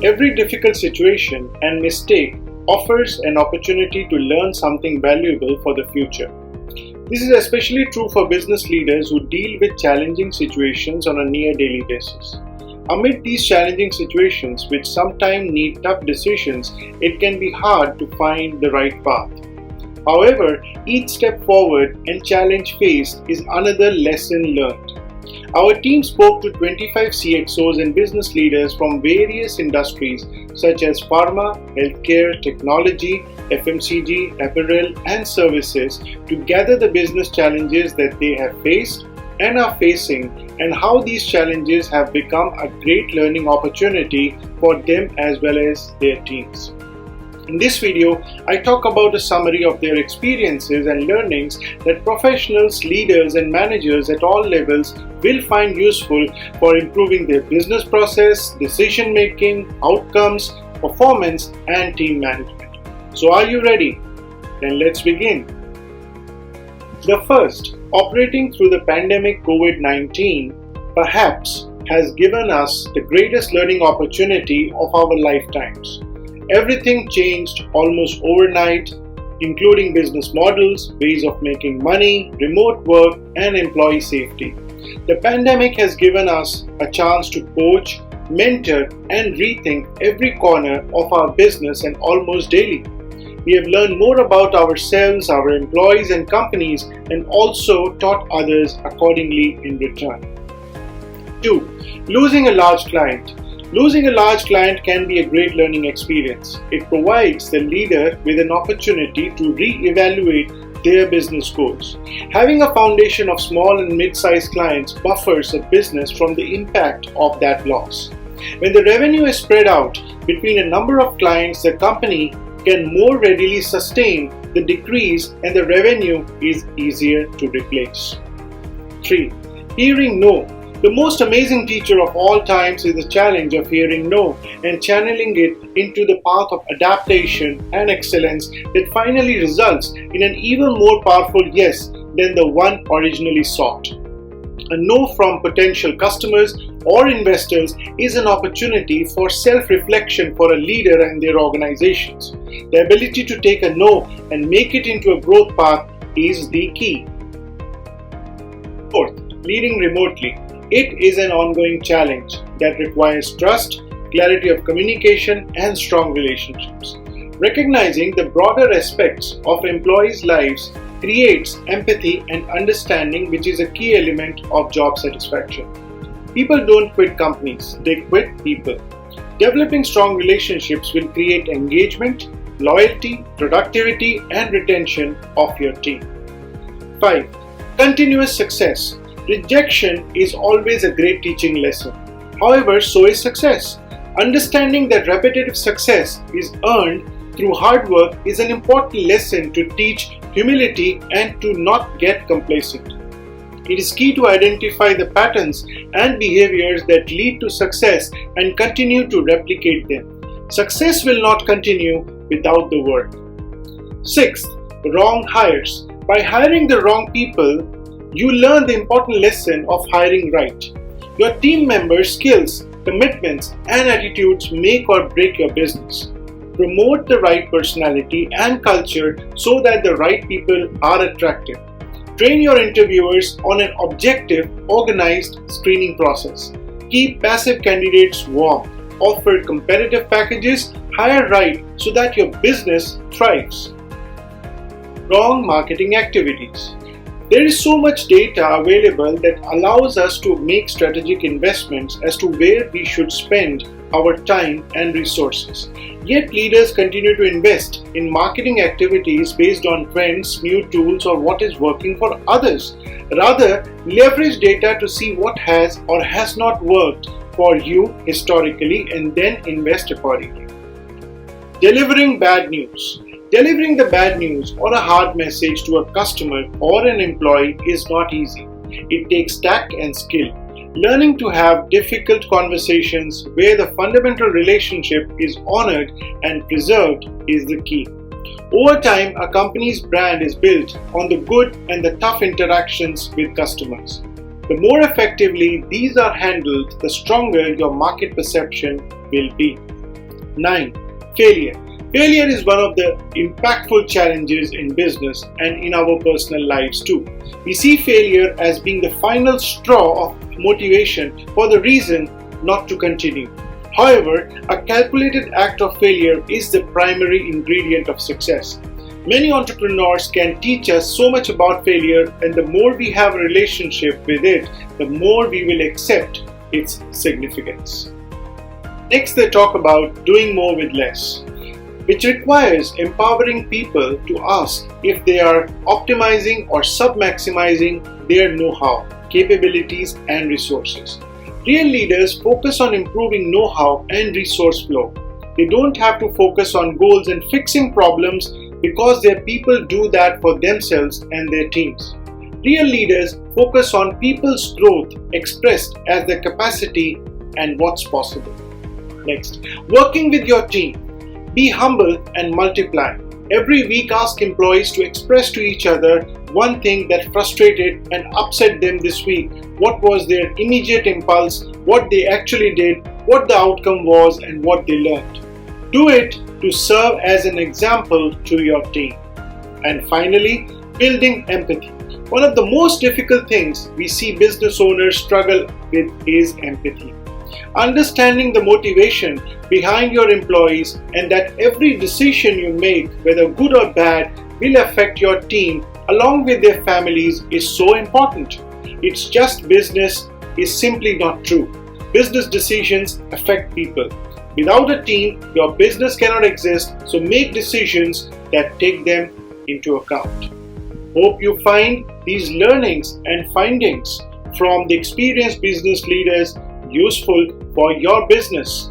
Every difficult situation and mistake offers an opportunity to learn something valuable for the future. This is especially true for business leaders who deal with challenging situations on a near daily basis. Amid these challenging situations, which sometimes need tough decisions, it can be hard to find the right path. However, each step forward and challenge faced is another lesson learned. Our team spoke to 25 CXOs and business leaders from various industries such as Pharma, healthcare, technology, FMCG, apparel, and services to gather the business challenges that they have faced and are facing, and how these challenges have become a great learning opportunity for them as well as their teams. In this video, I talk about a summary of their experiences and learnings that professionals, leaders, and managers at all levels will find useful for improving their business process, decision making, outcomes, performance, and team management. So are you ready? Then let's begin. The first, operating through the pandemic COVID-19 perhaps has given us the greatest learning opportunity of our lifetimes. Everything changed almost overnight, including business models, ways of making money, remote work, and employee safety. The pandemic has given us a chance to coach, mentor, and rethink every corner of our business and almost daily. We have learned more about ourselves, our employees, and companies, and also taught others accordingly in return. 2. Losing a large client. Losing a large client can be a great learning experience. It provides the leader with an opportunity to re-evaluate their business goals. Having a foundation of small and mid-sized clients buffers a business from the impact of that loss. When the revenue is spread out between a number of clients, the company can more readily sustain the decrease and the revenue is easier to replace. 3. Hearing no. The most amazing teacher of all times is the challenge of hearing no and channeling it into the path of adaptation and excellence that finally results in an even more powerful yes than the one originally sought. A no from potential customers or investors is an opportunity for self-reflection for a leader and their organizations. The ability to take a no and make it into a growth path is the key. 4th, leading remotely. It is an ongoing challenge that requires trust, clarity of communication, and strong relationships. Recognizing the broader aspects of employees' lives creates empathy and understanding, which is a key element of job satisfaction. People don't quit companies, they quit people. Developing strong relationships will create engagement, loyalty, productivity, and retention of your team. 5. Continuous success. Rejection is always a great teaching lesson. However, so is success. Understanding that repetitive success is earned through hard work is an important lesson to teach humility and to not get complacent. It is key to identify the patterns and behaviors that lead to success and continue to replicate them. Success will not continue without the work. 6th, wrong hires. By hiring the wrong people, you learn the important lesson of hiring right. Your team members' skills, commitments, and attitudes make or break your business. Promote the right personality and culture so that the right people are attractive. Train your interviewers on an objective, organized screening process. Keep passive candidates warm. Offer competitive packages. Hire right so that your business thrives. Wrong marketing activities. There is so much data available that allows us to make strategic investments as to where we should spend our time and resources. Yet leaders continue to invest in marketing activities based on trends, new tools, or what is working for others. Rather, leverage data to see what has or has not worked for you historically and then invest accordingly. Delivering bad news. Delivering the bad news or a hard message to a customer or an employee is not easy. It takes tact and skill. Learning to have difficult conversations where the fundamental relationship is honored and preserved is the key. Over time, a company's brand is built on the good and the tough interactions with customers. The more effectively these are handled, the stronger your market perception will be. 9. Failure. Failure is one of the impactful challenges in business and in our personal lives too. We see failure as being the final straw of motivation for the reason not to continue. However, a calculated act of failure is the primary ingredient of success. Many entrepreneurs can teach us so much about failure, and the more we have a relationship with it, the more we will accept its significance. Next, they talk about doing more with less, which requires empowering people to ask if they are optimizing or sub-maximizing their know-how, capabilities, and resources. Real leaders focus on improving know-how and resource flow. They don't have to focus on goals and fixing problems because their people do that for themselves and their teams. Real leaders focus on people's growth expressed as their capacity and what's possible. Next, working with your team. Be humble and multiply. Every week, ask employees to express to each other one thing that frustrated and upset them this week. What was their immediate impulse, what they actually did, what the outcome was, and what they learned. Do it to serve as an example to your team. And finally, building empathy. One of the most difficult things we see business owners struggle with is empathy. Understanding the motivation behind your employees and that every decision you make, whether good or bad, will affect your team along with their families is so important. It's just business is simply not true. Business decisions affect people. Without a team, your business cannot exist, so make decisions that take them into account. Hope you find these learnings and findings from the experienced business leaders useful for your business.